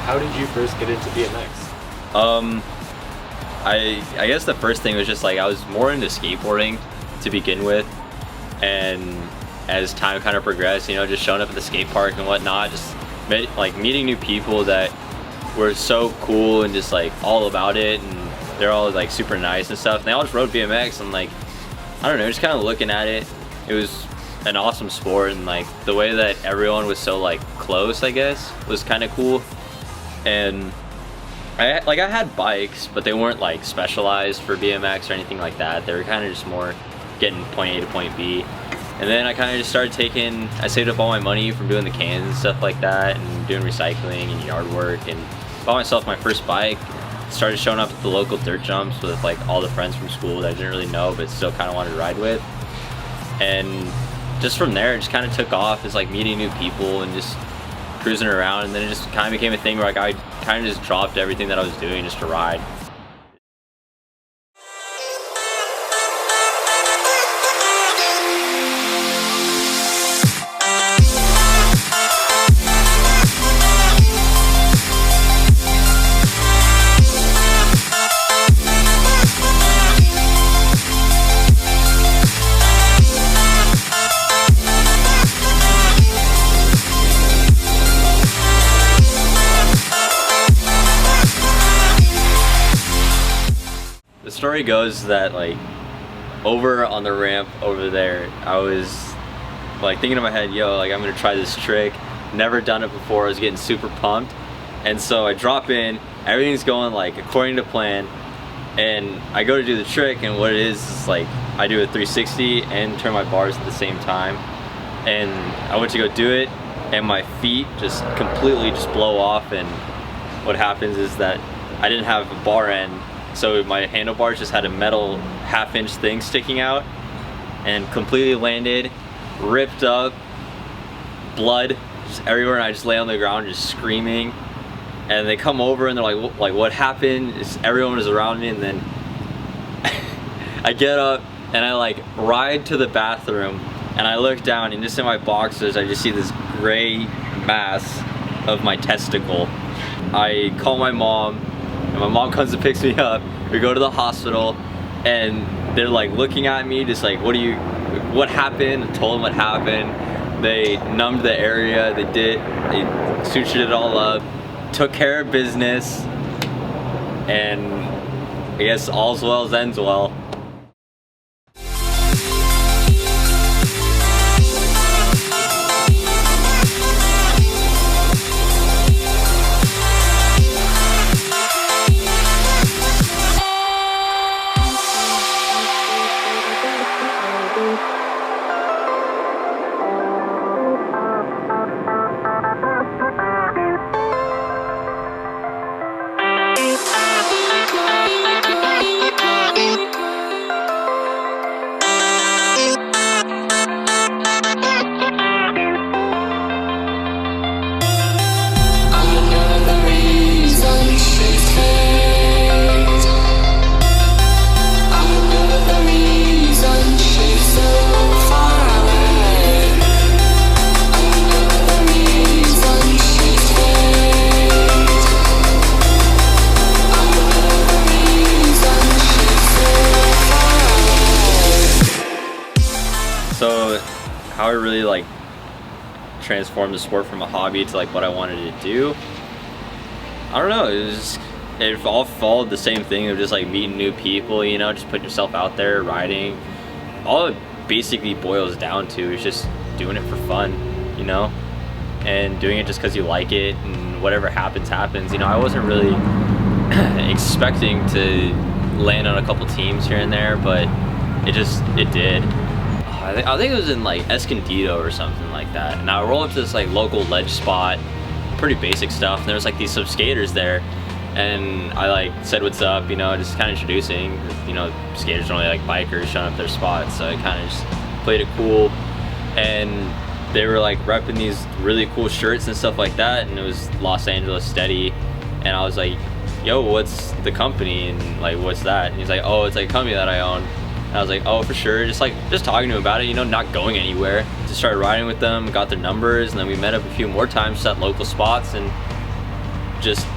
how did you first get into BMX? Um, I guess the first thing was just like I was more into skateboarding to begin with, and as time kind of progressed, you know, just showing up at the skate park and whatnot, just meeting new people that were so cool and just like all about it, and they're all like super nice and stuff. And they all just rode BMX, and like, I don't know, just kind of looking at it, it was an awesome sport, and like the way that everyone was so like close, I guess, was kind of cool. And I had bikes, but they weren't like specialized for BMX or anything like that. They were kind of just more getting point A to point B. And then I kind of just started I saved up all my money from doing the cans and stuff like that, and doing recycling and yard work, and bought myself my first bike. Started showing up at the local dirt jumps with like all the friends from school that I didn't really know but still kind of wanted to ride with. And just from there, it just kind of took off as like meeting new people and just cruising around. And then it just kind of became a thing where like I kind of just dropped everything that I was doing just to ride. The story goes that like over on the ramp over there, I was like thinking in my head, yo, like I'm gonna try this trick. Never done it before. I was getting super pumped. And so I drop in, everything's going like according to plan, and I go to do the trick, and what it is like I do a 360 and turn my bars at the same time. And I went to go do it, and my feet just completely just blow off, and what happens is that I didn't have a bar end, so my handlebars just had a metal half-inch thing sticking out, and completely landed, ripped up, blood just everywhere, and I just lay on the ground just screaming. And they come over and they're like what happened? Everyone is around me, and then I get up and I like ride to the bathroom, and I look down, and just in my boxers I just see this gray mass of my testicle. I call my mom, and my mom comes and picks me up. We go to the hospital, and they're like looking at me just like, what happened? I told them what happened. They numbed the area, they sutured it all up, took care of business, and I guess all's well as ends well. So how I really like transformed the sport from a hobby to like what I wanted to do, I don't know, it all followed the same thing of just like meeting new people, you know, just putting yourself out there, riding. All it basically boils down to is just doing it for fun, you know, and doing it just because you like it, and whatever happens, happens. You know, I wasn't really expecting to land on a couple teams here and there, but it did. I think it was in like Escondido or something like that, and I roll up to this like local ledge spot, pretty basic stuff, and there was like these some skaters there, and I like said what's up, you know, just kind of introducing, you know, skaters are only like bikers showing up their spots, so I kind of just played it cool. And they were like repping these really cool shirts and stuff like that, and it was Los Angeles Steady, and I was like, yo, what's the company, and like, what's that? And he's like, oh, it's like a company that I own. And I was like, oh, for sure. Just talking to him about it, you know, not going anywhere. Just started riding with them, got their numbers, and then we met up a few more times at local spots, and just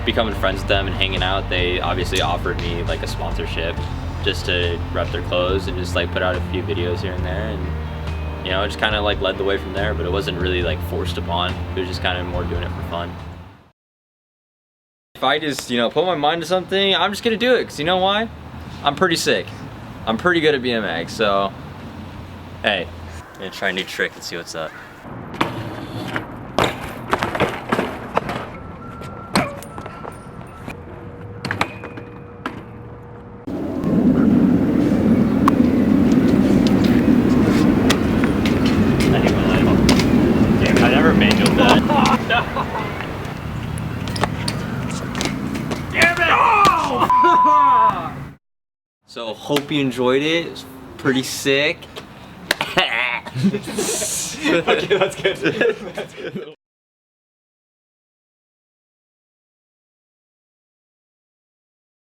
becoming friends with them and hanging out, they obviously offered me like a sponsorship just to rep their clothes and just like put out a few videos here and there, and you know, it just kind of like led the way from there. But it wasn't really like forced upon. It was just kind of more doing it for fun. If I just, you know, put my mind to something, I'm just gonna do it, because you know why? I'm pretty sick. I'm pretty good at BMX, so hey, I'm gonna try a new trick and see what's up. I never manualed that. Damn it! So hope you enjoyed it. It was pretty sick. Okay, that's good. That's good.